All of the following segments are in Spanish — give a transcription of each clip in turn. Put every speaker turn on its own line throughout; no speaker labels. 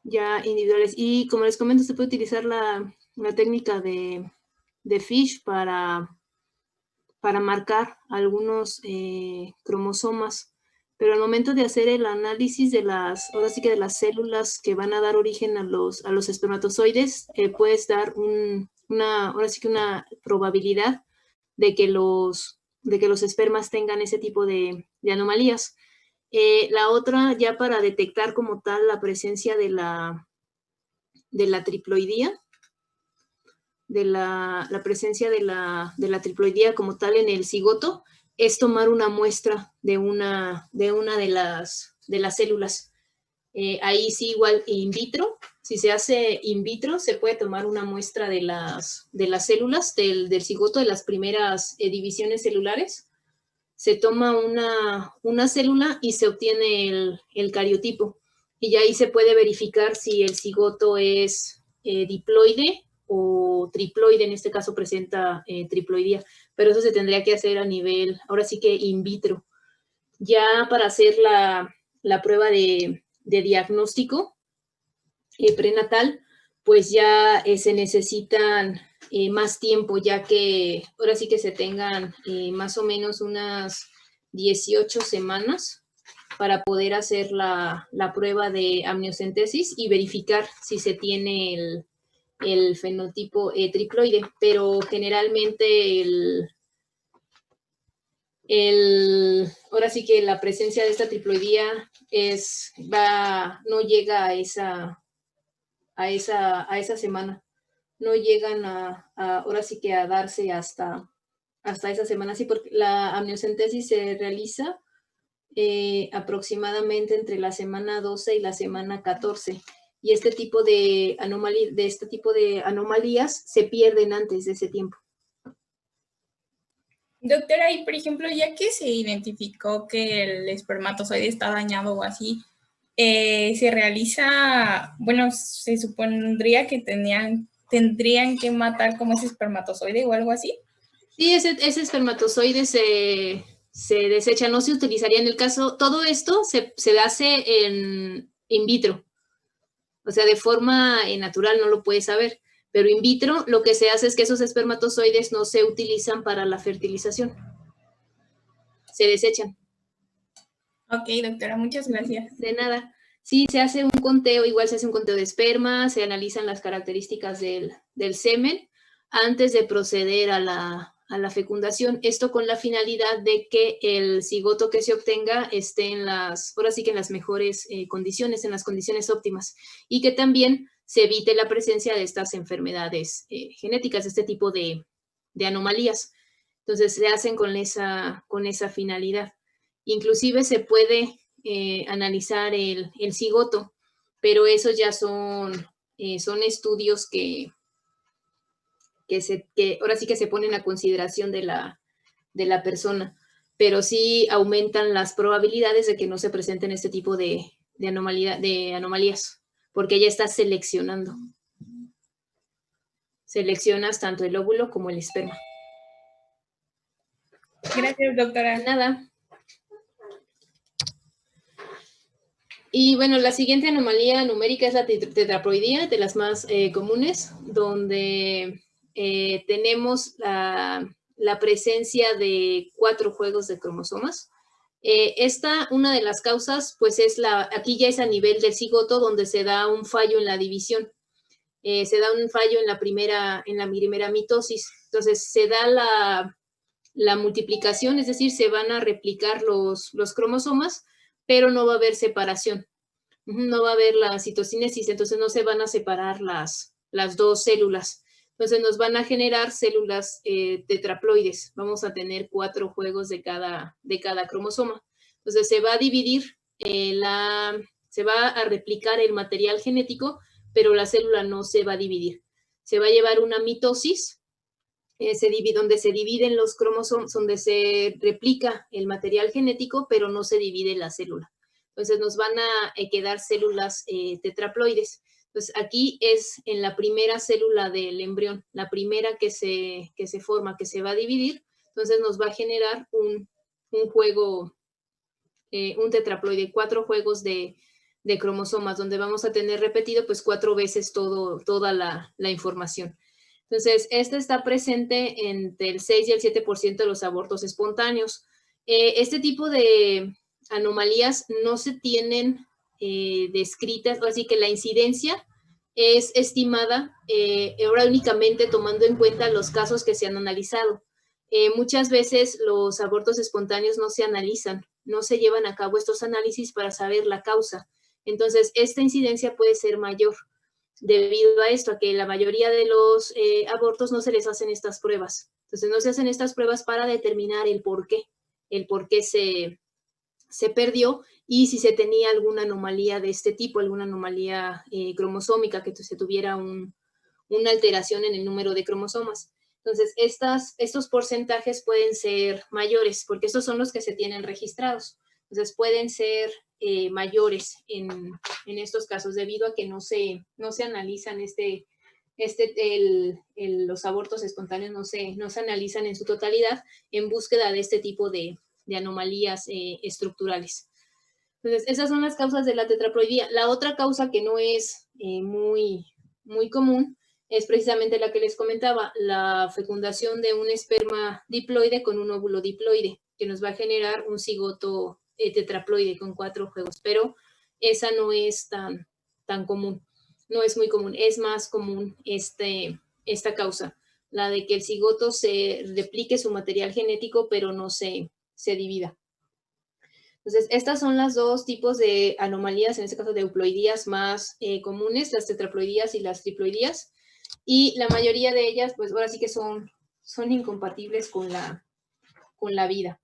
ya individuales. Y como les comento, se puede utilizar la técnica de Fish para marcar algunos cromosomas, pero al momento de hacer el análisis de ahora sí que de las células que van a dar origen a los espermatozoides, puedes dar ahora sí que una probabilidad de que los espermas tengan ese tipo de anomalías. La otra, ya para detectar como tal la presencia de la triploidía, de la presencia de la triploidía como tal en el cigoto, es tomar una muestra de una de las células. Ahí sí, igual in vitro, si se hace in vitro, se puede tomar una muestra de las células del cigoto, de las primeras divisiones celulares. Se toma una célula y se obtiene el cariotipo. Y ahí se puede verificar si el cigoto es diploide o triploide, en este caso presenta triploidía, pero eso se tendría que hacer a nivel, ahora sí que in vitro. Ya para hacer la prueba de diagnóstico prenatal, pues ya se necesitan más tiempo, ya que ahora sí que se tengan más o menos unas 18 semanas para poder hacer la prueba de amniocentesis y verificar si se tiene el fenotipo triploide, pero generalmente ahora sí que la presencia de esta triploidía no llega a esa semana. No llegan ahora sí que a darse hasta esa semana, sí, porque la amniocentesis se realiza aproximadamente entre la semana 12 y la semana 14. Y este tipo de anomalías se pierden antes de ese tiempo.
Doctora, y por ejemplo, ya que se identificó que el espermatozoide está dañado o así, se realiza, bueno, se supondría que tendrían que matar como ese espermatozoide o algo así.
Sí, ese espermatozoide se desecha, no se utilizaría en el caso, todo esto se hace in vitro, o sea, de forma natural no lo puedes saber, pero in vitro lo que se hace es que esos espermatozoides no se utilizan para la fertilización, se desechan.
Ok, doctora, muchas gracias.
De nada. Sí, se hace un conteo, igual se hace un conteo de esperma, se analizan las características del semen antes de proceder a la fecundación. Esto con la finalidad de que el cigoto que se obtenga esté ahora sí que en las mejores condiciones, en las condiciones óptimas, y que también se evite la presencia de estas enfermedades genéticas, este tipo de anomalías. Entonces se hacen con esa finalidad. Inclusive se puede analizar el cigoto, pero esos ya son estudios que ahora sí que se ponen a consideración de la persona, pero sí aumentan las probabilidades de que no se presenten este tipo de anomalías, porque ya estás seleccionando. Seleccionas tanto el óvulo como el esperma.
Gracias, doctora.
De nada. Y bueno, la siguiente anomalía numérica es la tetraploidía, de las más comunes, donde tenemos la presencia de 4 juegos de cromosomas. Una de las causas, pues aquí ya es a nivel del cigoto, donde se da un fallo en la división. Se da un fallo en la primera mitosis. Entonces, se da la multiplicación, es decir, se van a replicar los cromosomas, pero no va a haber separación. No va a haber la citocinesis, entonces no se van a separar las 2 células. Entonces nos van a generar células tetraploides. Vamos a tener 4 juegos de cada cromosoma. Entonces se va a dividir, se va a replicar el material genético, pero la célula no se va a dividir. Se va a llevar una mitosis, donde se dividen los cromosomas, donde se replica el material genético, pero no se divide la célula. Entonces nos van a quedar células tetraploides. Entonces aquí es en la primera célula del embrión, la primera que se forma, que se va a dividir. Entonces nos va a generar un juego, un tetraploide, 4 juegos de cromosomas, donde vamos a tener repetido pues 4 veces toda la información. Entonces, esta está presente entre el 6 y el 7% de los abortos espontáneos. Este tipo de anomalías no se tienen descritas, así que la incidencia es estimada ahora únicamente tomando en cuenta los casos que se han analizado. Muchas veces los abortos espontáneos no se analizan, no se llevan a cabo estos análisis para saber la causa. Entonces, esta incidencia puede ser mayor debido a esto, a que la mayoría de los abortos no se les hacen estas pruebas. Entonces, no se hacen estas pruebas para determinar el por qué se perdió y si se tenía alguna anomalía de este tipo, alguna anomalía cromosómica, que se tuviera una alteración en el número de cromosomas. Entonces, estos porcentajes pueden ser mayores, porque estos son los que se tienen registrados. Entonces, pueden ser mayores en estos casos, debido a que no se analizan los abortos espontáneos no se analizan en su totalidad en búsqueda de este tipo de anomalías estructurales. Entonces, esas son las causas de la tetraploidía. La otra causa que no es muy común es precisamente la que les comentaba, la fecundación de un esperma diploide con un óvulo diploide, que nos va a generar un cigoto tetraploide con 4 juegos, pero esa no es tan común, no es muy común, es más común esta causa, la de que el cigoto se replique su material genético, pero no se divida. Entonces, estas son las dos tipos de anomalías, en este caso de euploidías más comunes, las tetraploidías y las triploidías. Y la mayoría de ellas, pues ahora sí que son incompatibles con la vida.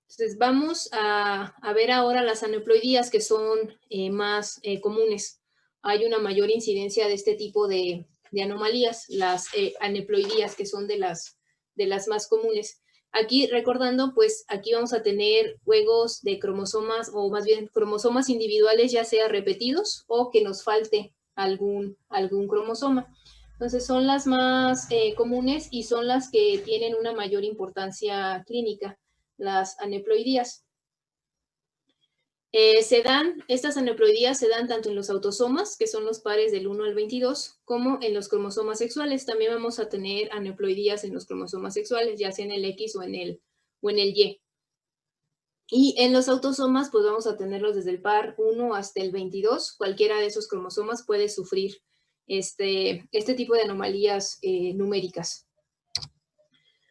Entonces, vamos a ver ahora las aneuploidías, que son más comunes. Hay una mayor incidencia de este tipo de anomalías, las aneuploidías, que son de las más comunes. Aquí, recordando, pues aquí vamos a tener juegos de cromosomas, o más bien cromosomas individuales, ya sea repetidos o que nos falte algún cromosoma. Entonces, son las más comunes y son las que tienen una mayor importancia clínica, las aneuploidías. Estas aneuploidías se dan tanto en los autosomas, que son los pares del 1 al 22, como en los cromosomas sexuales. También vamos a tener aneuploidías en los cromosomas sexuales, ya sea en el X o en el Y. Y en los autosomas, pues vamos a tenerlos desde el par 1 hasta el 22. Cualquiera de esos cromosomas puede sufrir este tipo de anomalías numéricas.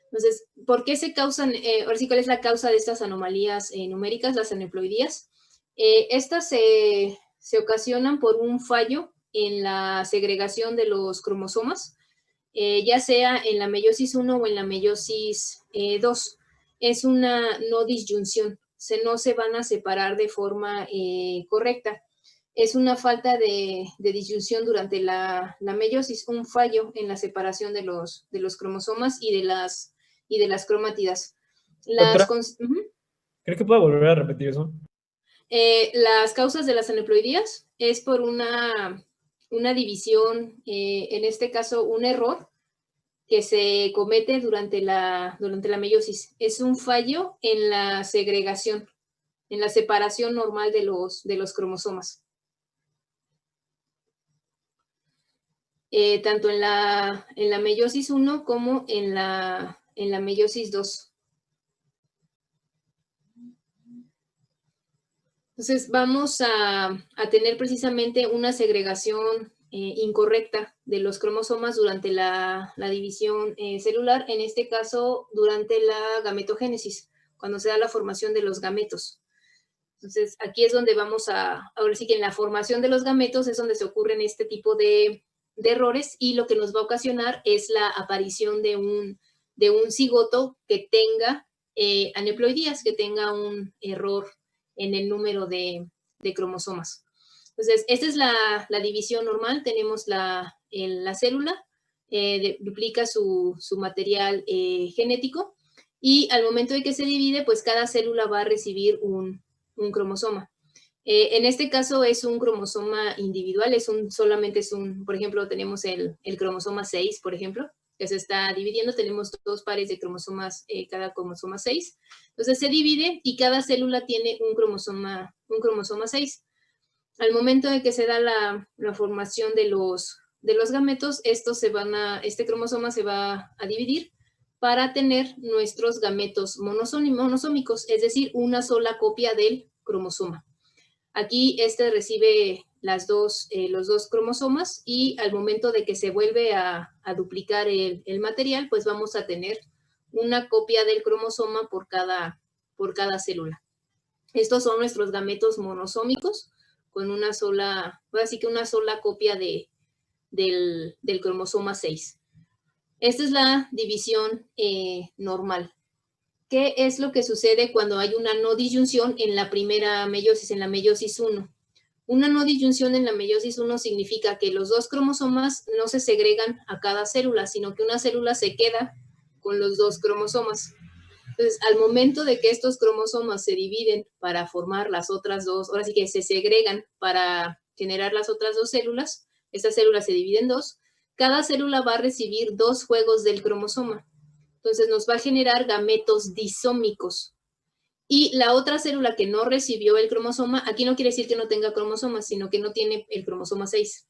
Entonces, ¿por qué se causan, ahora sí, cuál es la causa de estas anomalías numéricas, las aneuploidías? Estas se ocasionan por un fallo en la segregación de los cromosomas, ya sea en la meiosis 1 o en la meiosis 2. Es una no disyunción, no se van a separar de forma correcta. Es una falta de disyunción durante la meiosis, un fallo en la separación de los cromosomas y de las cromátidas.
¿Cree que pueda volver a repetir eso?
Las causas de las aneuploidías es por una división, en este caso un error que se comete durante la meiosis. Es un fallo en la segregación, en la separación normal de los cromosomas. Tanto en la meiosis 1 como en la meiosis 2. Entonces, vamos a tener precisamente una segregación incorrecta de los cromosomas durante la división celular, en este caso durante la gametogénesis, cuando se da la formación de los gametos. Entonces, aquí es donde ahora sí que en la formación de los gametos es donde se ocurren este tipo de errores, y lo que nos va a ocasionar es la aparición de un cigoto que tenga aneuploidías, que tenga un error en el número de cromosomas. Entonces, esta es la división normal. Tenemos la célula, duplica su material genético, y al momento de que se divide, pues cada célula va a recibir un cromosoma. En este caso es un cromosoma individual, solamente es por ejemplo, tenemos el cromosoma 6, por ejemplo, que se está dividiendo, tenemos 2 pares de cromosomas, cada cromosoma 6. Entonces se divide y cada célula tiene un cromosoma 6. Al momento de que se da la formación de los gametos, este cromosoma se va a dividir para tener nuestros gametos monosómicos, es decir, una sola copia del cromosoma. Aquí este recibe los dos cromosomas y al momento de que se vuelve a duplicar el material, pues vamos a tener una copia del cromosoma por cada célula. Estos son nuestros gametos monosómicos con una sola copia del cromosoma 6. Esta es la división normal. ¿Qué es lo que sucede cuando hay una no disyunción en la primera meiosis, en la meiosis 1? Una no disyunción en la meiosis 1 significa que los dos cromosomas no se segregan a cada célula, sino que una célula se queda con los dos cromosomas. Entonces, al momento de que estos cromosomas se dividen para formar las otras dos, ahora sí que se segregan para generar las otras dos células, esta célula se divide en dos, cada célula va a recibir dos juegos del cromosoma. Entonces, nos va a generar gametos disómicos. Y la otra célula que no recibió el cromosoma, aquí no quiere decir que no tenga cromosomas, sino que no tiene el cromosoma 6.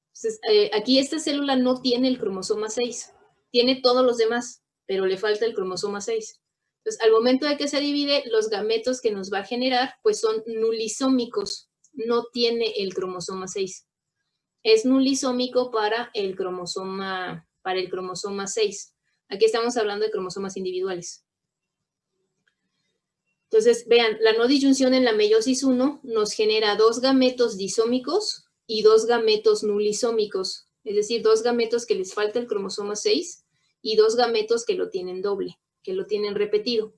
Entonces, aquí esta célula no tiene el cromosoma 6, tiene todos los demás, pero le falta el cromosoma 6. Entonces, al momento de que se divide, los gametos que nos va a generar, pues son nulisómicos, no tiene el cromosoma 6. Es nulisómico para el cromosoma 6. Aquí estamos hablando de cromosomas individuales. Entonces, vean, la no disyunción en la meiosis 1 nos genera dos gametos disómicos y dos gametos nulisómicos, es decir, dos gametos que les falta el cromosoma 6 y dos gametos que lo tienen doble, que lo tienen repetido.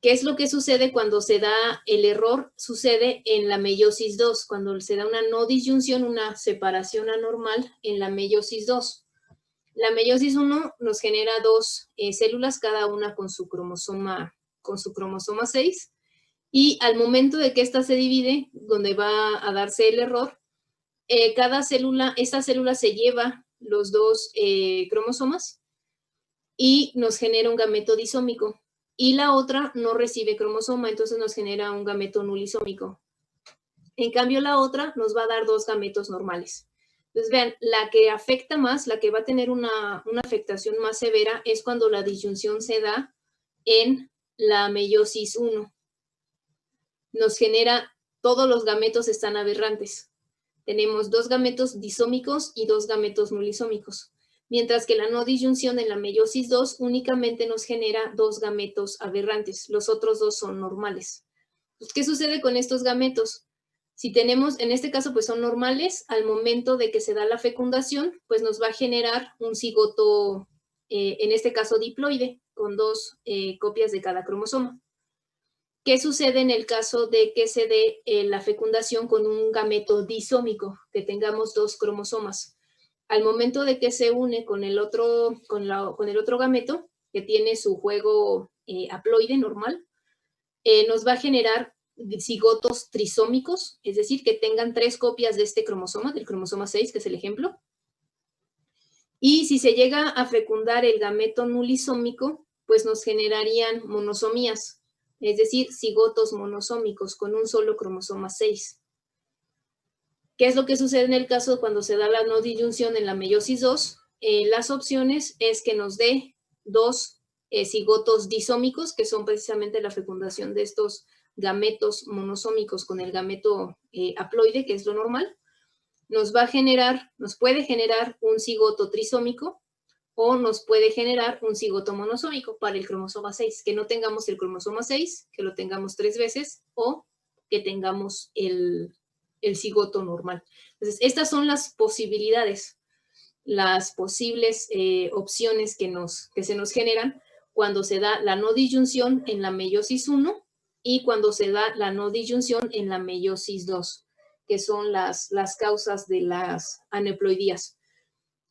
¿Qué es lo que sucede cuando se da el error? Sucede en la meiosis 2, cuando se da una no disyunción, una separación anormal en la meiosis 2. La meiosis 1 nos genera dos células, cada una con su cromosoma 6, y al momento de que esta se divide, donde va a darse el error, esta célula se lleva los dos cromosomas y nos genera un gameto disómico, y la otra no recibe cromosoma, entonces nos genera un gameto nulisómico. En cambio, la otra nos va a dar dos gametos normales. Entonces, vean, la que afecta más, la que va a tener una afectación más severa es cuando la disyunción se da en la meiosis 1. Nos genera, todos los gametos están aberrantes. Tenemos dos gametos disómicos y dos gametos nulisómicos. Mientras que la no disyunción en la meiosis 2 únicamente nos genera dos gametos aberrantes. Los otros dos son normales. Pues, ¿qué sucede con estos gametos? Si tenemos, en este caso, pues son normales, al momento de que se da la fecundación, pues nos va a generar un cigoto, en este caso diploide, con dos copias de cada cromosoma. ¿Qué sucede en el caso de que se dé la fecundación con un gameto disómico, que tengamos dos cromosomas? Al momento de que se une con el otro gameto, que tiene su juego haploide normal, nos va a generar cigotos trisómicos, es decir, que tengan tres copias de este cromosoma, del cromosoma 6, que es el ejemplo. Y si se llega a fecundar el gameto nulisómico, pues nos generarían monosomías, es decir, cigotos monosómicos con un solo cromosoma 6. ¿Qué es lo que sucede en el caso cuando se da la no disyunción en la meiosis 2? Las opciones es que nos dé dos cigotos disómicos, que son precisamente la fecundación de estos gametos monosómicos con el gameto haploide, que es lo normal. Nos puede generar un cigoto trisómico o nos puede generar un cigoto monosómico para el cromosoma 6, que no tengamos el cromosoma 6, que lo tengamos 3 veces o que tengamos el cigoto normal. Entonces, estas son las posibilidades, las posibles opciones que se nos generan cuando se da la no disyunción en la meiosis 1 y cuando se da la no disyunción en la meiosis 2, que son las causas de las aneuploidías.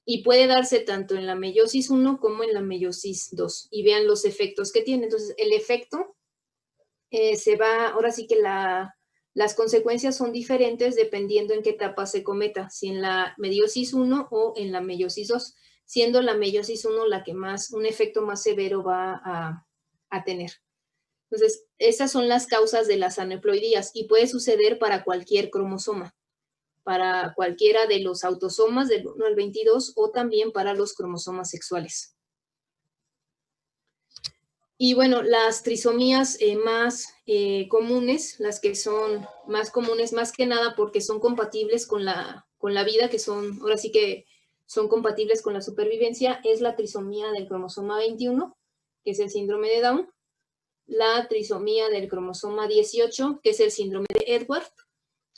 Y puede darse tanto en la meiosis 1 como en la meiosis 2. Y vean los efectos que tiene. Entonces, el efecto ahora sí que las consecuencias son diferentes dependiendo en qué etapa se cometa, si en la meiosis 1 o en la meiosis 2, siendo la meiosis 1 la que un efecto más severo va a tener. Entonces, esas son las causas de las aneuploidías y puede suceder para cualquier cromosoma, para cualquiera de los autosomas del 1 al 22 o también para los cromosomas sexuales. Y bueno, las trisomías más comunes, las que son más comunes más que nada porque son compatibles con la vida, que son, ahora sí que son compatibles con la supervivencia, es la trisomía del cromosoma 21, que es el síndrome de Down, la trisomía del cromosoma 18, que es el síndrome de Edward,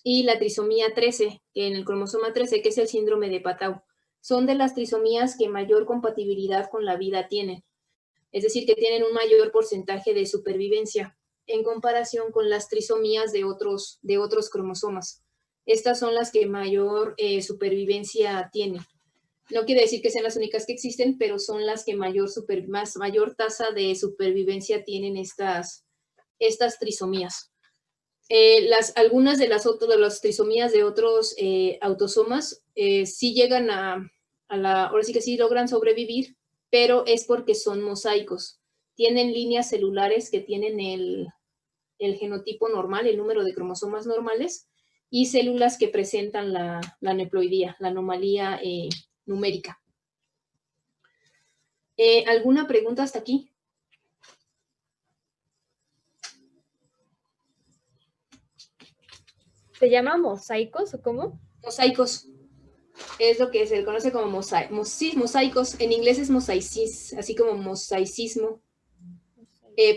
y la trisomía 13, que en el cromosoma 13, que es el síndrome de Patau. Son de las trisomías que mayor compatibilidad con la vida tienen. Es decir, que tienen un mayor porcentaje de supervivencia en comparación con las trisomías de otros cromosomas. Estas son las que mayor supervivencia tienen. No quiere decir que sean las únicas que existen, pero son las que mayor tasa de supervivencia tienen estas trisomías. Algunas de las trisomías de otros autosomas sí llegan ahora sí que sí logran sobrevivir, pero es porque son mosaicos. Tienen líneas celulares que tienen el genotipo normal, el número de cromosomas normales, y células que presentan la aneuploidía, la anomalía numérica. ¿Alguna pregunta hasta aquí?
¿Se llama mosaicos o cómo?
Mosaicos. Es lo que se conoce como mosaicos. En inglés es mosaicis, así como mosaicismo.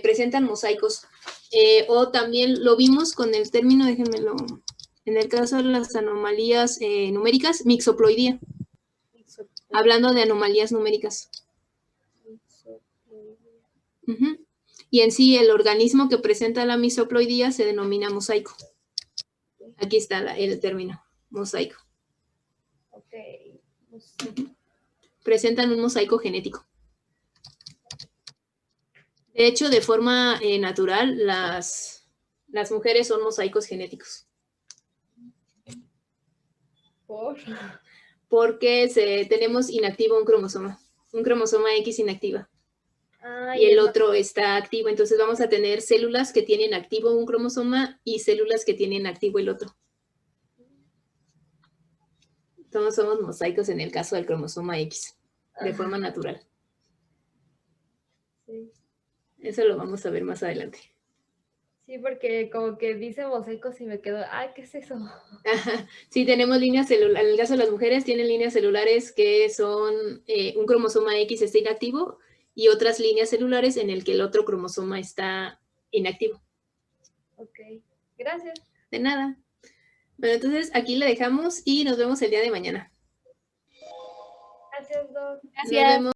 Presentan mosaicos. O también lo vimos con el término, déjenmelo, en el caso de las anomalías numéricas, mixoploidía. Hablando de anomalías numéricas. Y en sí, el organismo que presenta la mixoploidía se denomina mosaico. Aquí está el término, mosaico.
Ok.
Presentan un mosaico genético. De hecho, de forma natural, las mujeres son mosaicos genéticos.
¿Por?
Porque tenemos inactivo un cromosoma X inactiva.
Ah,
Y el otro está activo. Entonces vamos a tener células que tienen activo un cromosoma y células que tienen activo el otro. Todos somos mosaicos en el caso del cromosoma X, de forma natural.
Sí.
Eso lo vamos a ver más adelante.
Sí, porque como que dice mosaicos y me quedo, ay, ¿qué es eso?
Sí, tenemos líneas celulares. En el caso de las mujeres, tienen líneas celulares que son un cromosoma X está inactivo y otras líneas celulares en el que el otro cromosoma está inactivo.
Ok, gracias.
De nada. Bueno, entonces aquí la dejamos y nos vemos el día de mañana.
Gracias, Doc.
Gracias. Nos vemos.